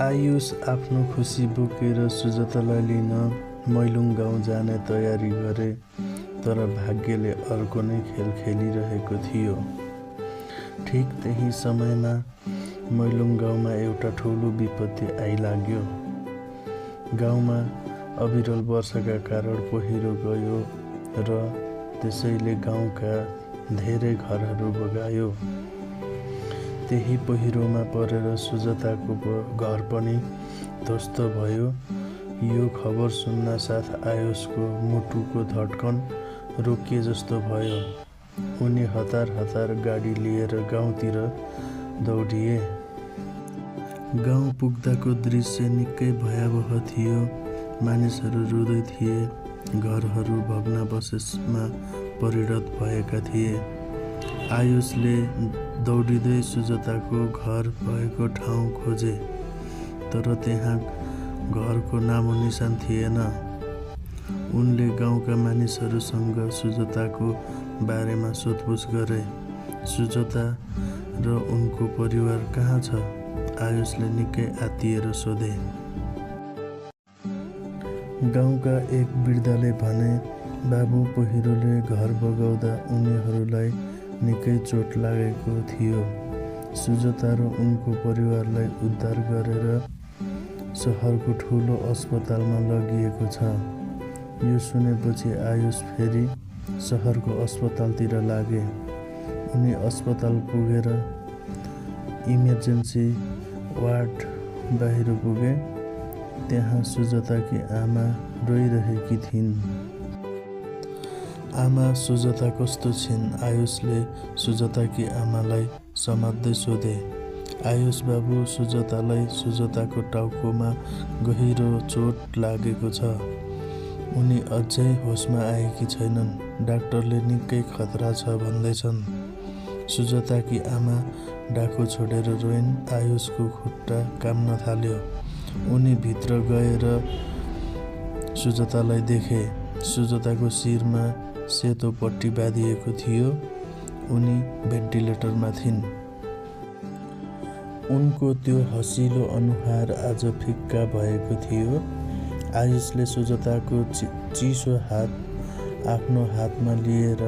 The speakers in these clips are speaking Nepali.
आयुष आफ्नो खुसी बोकेर सुजातालाई लिन मैलुङ गाउँ जाने तयारी गरे, तर भाग्यले अर्को नै खेल खेलिरहेको थियो। ठिक त्यही समयमा मैलुङ गाउँमा एउटा ठुलो विपत्ति आइलाग्यो। गाउँमा अविरल वर्षाका कारण पहिरो गयो र त्यसैले गाउँका धेरै घरहरू बगायो। त्यही पहिरोमा परेर सुजाताको घर पनि ध्वस्त भयो। यो खबर सुन्न साथ आयुषको मुटुको धड्कन रोकिए जस्तो भयो। उनी हतार हतार गाडी लिएर गाउँतिर दौडिए। गाउँ पुग्दाको दृश्य निकै भयावह थियो। मानिसहरू रुँदै थिए, घरहरू भग्नावशेषमा परिणत भएका थिए। आयुषले दौडिँदै सुजाताको घर भएको ठाउँ खोजे, तर त्यहाँ घरको नामोनिसान थिएन। उनले गाउँका मानिसहरूसँग सुजाताको बारेमा सोधपुछ गरे। सुजाता र उनको परिवार कहाँ छ? आयुषले निकै आत्तिएर सोधे। गाउँका एक वृद्धले भने, बाबु, पहिरोले घर बगाउँदा उनीहरूलाई निकै चोट लागेको थियो। सुजाता र उनको परिवारलाई उद्धार गरेर सहरको ठुलो अस्पतालमा लगिएको छ। यो सुनेपछि आयुष फेरि सहरको अस्पतालतिर लागे। उनी अस्पताल पुगेर इमर्जेन्सी वार्ड बाहिर पुगे। त्यहाँ सुजाताकी आमा रोइरहेकी थिइन्। आमा, सुजाता कस्तो छिन्? आयुषले सुजाताकी आमालाई समात्दै सोधे। आयुष बाबु, सुजाताको टाउकोमा गहिरो चोट लागेको छ। उनी अझै होसमा आएकी छैनन्। डाक्टरले निकै खतरा छ भन्दैछन्। सुजाताकी आमा डाको छोडेर रोइन्। आयुषको खुट्टा काम्न थाल्यो। उनी भित्र गएर सुजातालाई देखे। सुजाताको शिरमा सेतो पट्टी बाँधिएको थियो। उनी भेन्टिलेटरमा थिइन्। उनको त्यो हँसिलो अनुहार आज फिक्का भएको थियो। आयुषले सुजाताको चिसो हात आफ्नो हातमा लिएर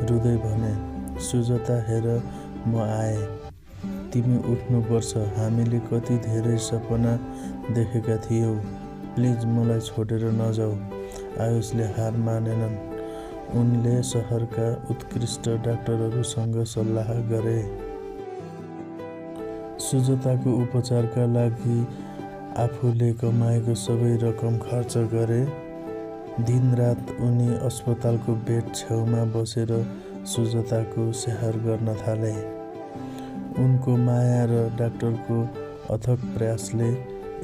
रुँदै भने, सुजाता, हेर, म आएँ। तिमी उठ्नुपर्छ। हामीले कति धेरै सपना देखेका थियौ। प्लिज मलाई छोडेर नजाऊ। आयुषले हार मानेनन्। उनले सहरका उत्कृष्ट डाक्टरहरूसँग सल्लाह गरे। सुजाताको उपचारका लागि आफूले कमाएको सबै रकम खर्च गरे। दिनरात उनी अस्पतालको बेड छेउमा बसेर सुजाताको स्याहार गर्न थाले। उनको माया र डाक्टरको अथक प्रयासले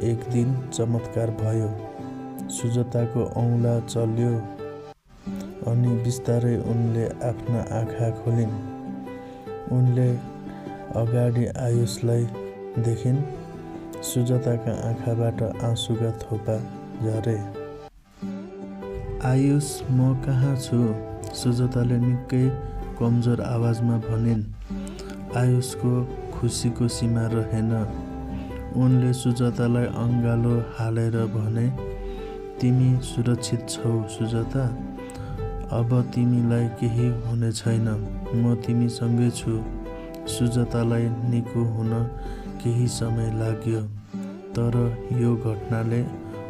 एक दिन चमत्कार भयो। सुजाताको औँला चल्यो अनि बिस्तारै उनले आफ्ना आँखा खोलिन्। उनले अगाडि आयुषलाई देखिन्। सुजाताका आँखाबाट आँसुका थोपा झरे। आयुष, म कहाँ छु? सुजाताले निकै कमजोर आवाजमा भनिन्। आयुषको खुसीको सीमा रहेन। उनले सुजातालाई अँगालो हालेर भने, तिमी सुरक्षित छौ सुजाता। अब तिमीलाई केही हुने छैन। म तिमीसँगै छु। सुजातालाई निको हुन केही समय लाग्यो, तर यो घटनाले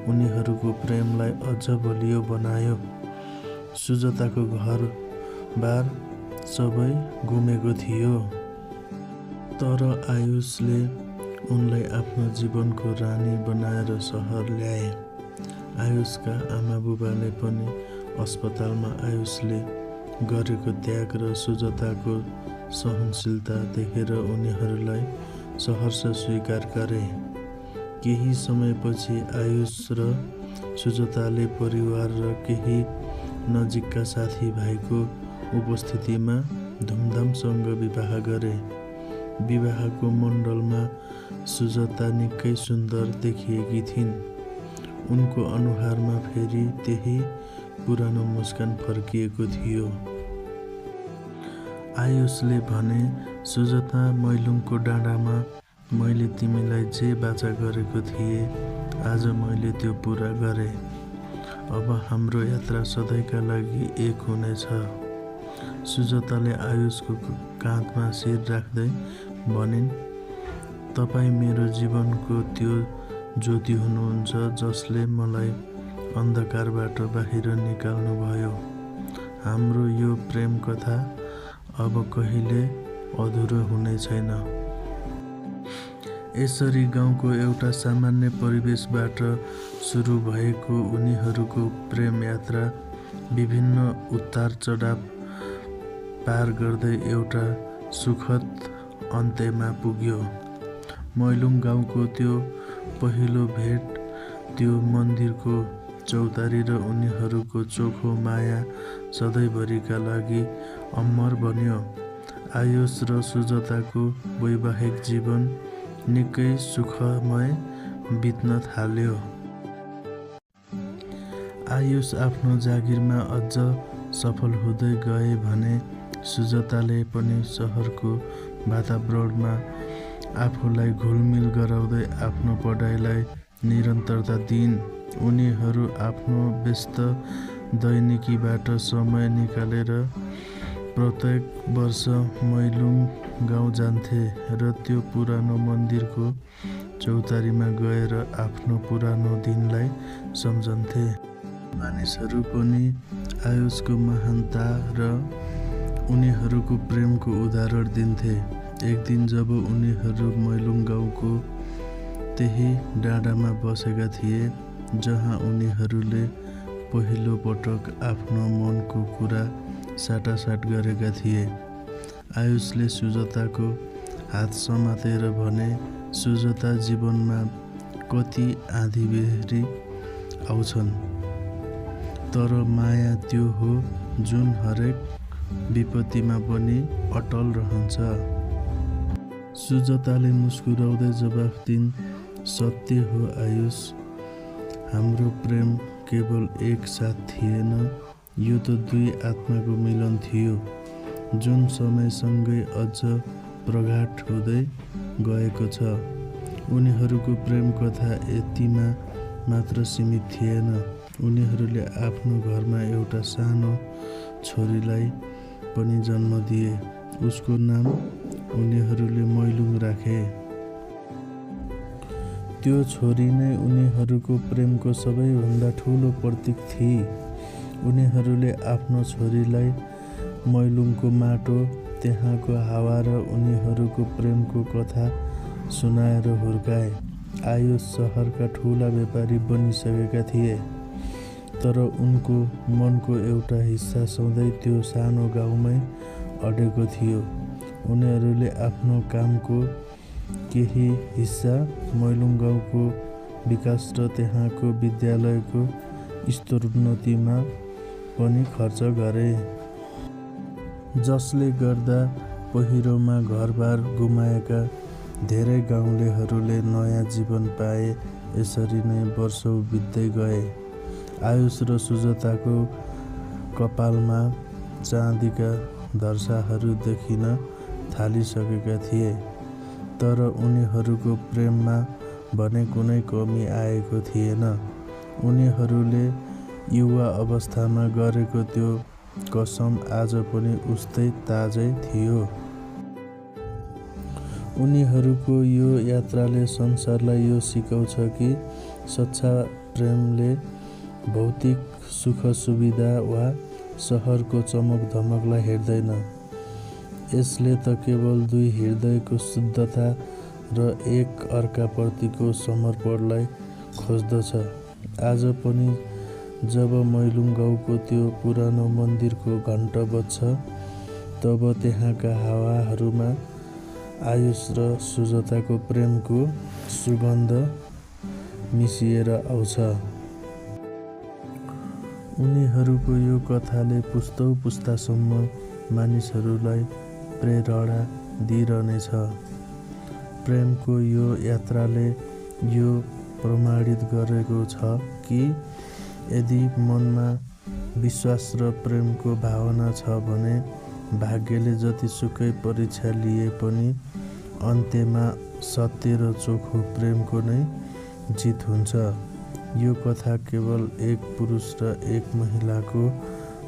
उनीहरूको प्रेमलाई अझ बलियो बनायो। सुजाताको घरबार सबै गुमेको थियो, तर आयुषले उनलाई आफ्नो जीवनको रानी बनाएर सहर ल्याए। आयुषका आमाबुबाले पनि अस्पतालमा आयुषले गरेको त्याग र सुजाताको सहनशीलता देखेर उनीहरूलाई सहर्ष स्वीकार गरे। केही समयपछि आयुष र सुजाताले परिवार र केही नजिकका साथीभाइको उपस्थितिमा धुमधामसँग विवाह गरे। विवाहको मण्डलमा सुजाता निकै सुन्दर देखिएकी थिइन्। उनको अनुहारमा फेरि त्यही पुरानो मुस्कान फर्किएको थियो। आयुषले भने, सुजाता, मैलुङको डाँडामा मैले तिमीलाई जे वाचा गरेको थिएँ आज मैले त्यो पुरा गरेँ। अब हाम्रो यात्रा सधैँका लागि एक हुनेछ। सुजाताले आयुषको काँधमा शिर राख्दै भनिन्, तपाईँ मेरो जीवनको त्यो ज्योति हुनुहुन्छ जसले मलाई अन्धकारबाट बाहिर निकाल्नुभयो। हाम्रो यो प्रेम कथा अब कहिले अधुरो हुने छैन। यसरी गाउँको एउटा सामान्य परिवेशबाट सुरु भएको उनीहरूको प्रेम यात्रा विभिन्न उतार चढाव पार गर्दै एउटा सुखद अन्त्यमा पुग्यो। मैलुङ गाउँको त्यो पहिलो भेट त्यो मन्दिरको चौतारी र उनीहरूको चोखो माया सधैँभरिका लागि अमर बन्यो। आयुष र सुजाताको वैवाहिक जीवन निकै सुखमय बित्न थाल्यो। आयुष आफ्नो जागिरमा अझ सफल हुँदै गए भने सुजाताले पनि सहरको वातावरणमा आफूलाई घुलमिल गराउँदै आफ्नो पढाइलाई निरन्तरता दिइन्। उनीहरू आफ्नो व्यस्त दैनिकीबाट समय निकालेर प्रत्येक वर्ष मैलुङ गाउँ जान्थे र त्यो पुरानो मन्दिरको चौतारीमा गएर आफ्नो पुरानो दिनलाई सम्झन्थे। मानिसहरू पनि आयुषको महानता र उनीहरूको प्रेमको उदाहरण दिन्थे। एक दिन जब उनीहरू मैलुङ गाउँको त्यही डाँडामा बसेका थिए जहाँ उनीहरूले पहिलो पटक आफ्नो मनको कुरा साटासाट गरेका थिए, आयुषले सुजाताको हात समातेर भने, सुजाता, जीवनमा कति आँधीबेहरी आउँछन्, तर माया त्यो हो जुन हरेक विपत्तिमा पनि अटल रहन्छ। सुजाताले मुस्कुराउँदै जवाफ दिइन्, सत्य हो आयुष, हाम्रो प्रेम केवल एक साथ थिएन, यो त दुई आत्माको मिलन थियो जुन समयसँगै अझ प्रगाढ हुँदै गएको छ। उनीहरूको प्रेम कथा यतिमा मात्र सीमित थिएन। उनीहरूले आफ्नो घरमा एउटा सानो छोरीलाई पनि जन्म दिए। उसको नाम उनीहरूले मैलुङ राखे। त्यो छोरी नै उनीहरूको प्रेमको सबैभन्दा ठुलो प्रतीक थिए। उनीहरूले आफ्नो छोरीलाई मैलुङको माटो, त्यहाँको हावा र उनीहरूको प्रेमको कथा सुनाएर हुर्काए। आयुष सहरका ठुला व्यापारी बनिसकेका थिए, तर उनको मनको एउटा हिस्सा सधैँ त्यो सानो गाउँमै अडेको थियो। उनीहरूले आफ्नो कामको केही हिस्सा मैलुङ गाउँको विकास र त्यहाँको विद्यालयको स्तरोन्नतिमा पनि खर्च गरे, जसले गर्दा पहिरोमा घरबार गुमाएका धेरै गाउँलेहरूले नयाँ जीवन पाए। यसरी नै वर्षौँ बित्दै गए। आयुष र सुजाताको कपालमा चाँदीका धर्साहरू देखिन थालिसकेका थिए, तर उनीहरूको प्रेममा भने कुनै कमी आएको थिएन। उनीहरूले युवा अवस्थामा गरेको त्यो कसम आज पनि उस्तै ताजै थियो। उनीहरूको यो यात्राले संसारलाई यो सिकाउँछ कि सच्चा प्रेमले भौतिक सुख सुविधा वा सहरको चमक धमकलाई हेर्दैन। यसले त केवल दुई हृदयको शुद्धता र एक अर्काप्रतिको समर्पणलाई खोज्दछ। आज पनि जब मैलुङ गाउँको त्यो पुरानो मन्दिरको घण्ट बज्छ, तब त्यहाँका हावाहरूमा आयुष र सुजाताको प्रेमको सुगन्ध मिसिएर आउँछ। उनीहरूको यो कथाले पुस्तौँ पुस्तासम्म मानिसहरूलाई प्रेरणा दिइरहनेछ। प्रेमको यो यात्राले यो प्रमाणित गरेको छ कि यदि मनमा विश्वास र प्रेमको भावना छ भने भाग्यले जतिसुकै परीक्षा लिए पनि अन्त्यमा सत्य र चोखो प्रेमको नै जित हुन्छ। यो कथा केवल एक पुरुष र एक महिलाको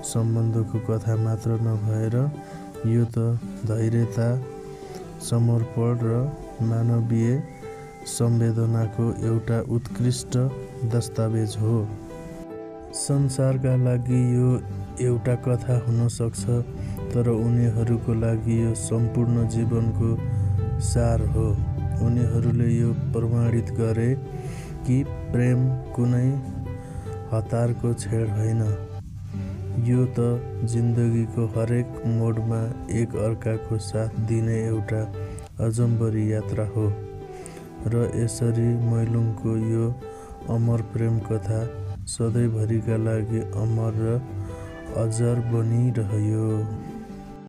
सम्बन्धको कथा मात्र नभएर यो त धैर्यता, समर्पण र मानवीय संवेदनाको एउटा उत्कृष्ट दस्तावेज हो। संसारका लागि यो एउटा कथा हुन सक्छ, तर उनीहरूको लागि यो सम्पूर्ण जीवनको सार हो। उनीहरूले यो प्रमाणित गरे कि प्रेम कुनै हतारको छेड होइन, यो त जिन्दगीको हरेक मोडमा एक अर्काको साथ दिने एउटा अजम्बरी यात्रा हो। र यसरी मैलुङको यो अमर प्रेम कथा सधैँभरिका लागि अमर र अजर बनिरह्यो।